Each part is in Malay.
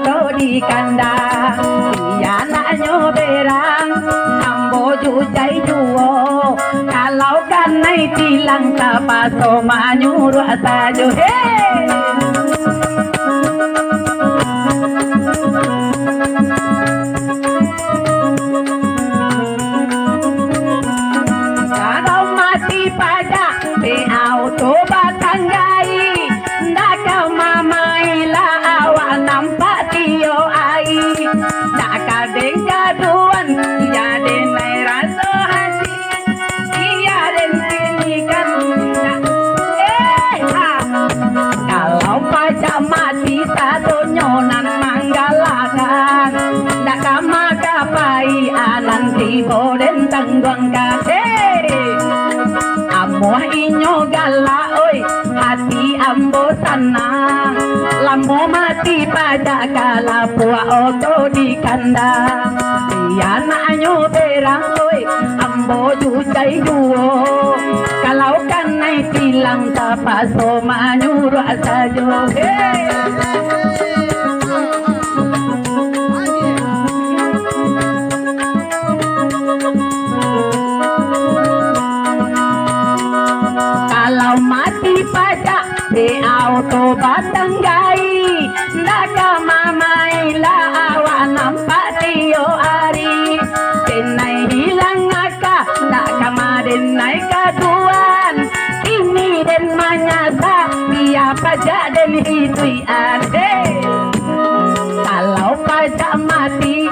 oto di kandang iya naknyo berang ambo jujai juo kalau kanai tilang kapaso manyuruh sajo kalau mati pada di auto batanggai ndaka mamaila awak nampak tio ai ndaka denggaduan iya denai rasa hati iya den sini kan kalau pajak mati satu nyonan manggalakan ndaka makapai anan tibo den tangguang kasih amuah inyo gala oi hati ambo sanang lambo mati pada kala pua oto di kandang iya naknyo berang oi ambo jujai duo kalau kanai tilang tapaso manyuruh sajo kalau mati pada di auto batanggai ndaka mamaila awak nampak tio ari denai hilang aka ndaka madenai kaduan ini den manyasa dia pajak den hitui ade kalau pajak mati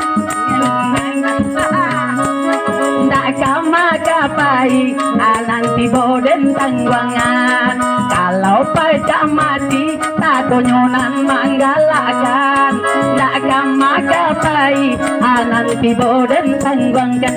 ndaka makapai nanti boden tangguangan kalau pajak mati satu nyonan manggalakan ndaka makapai nanti boden tangguangan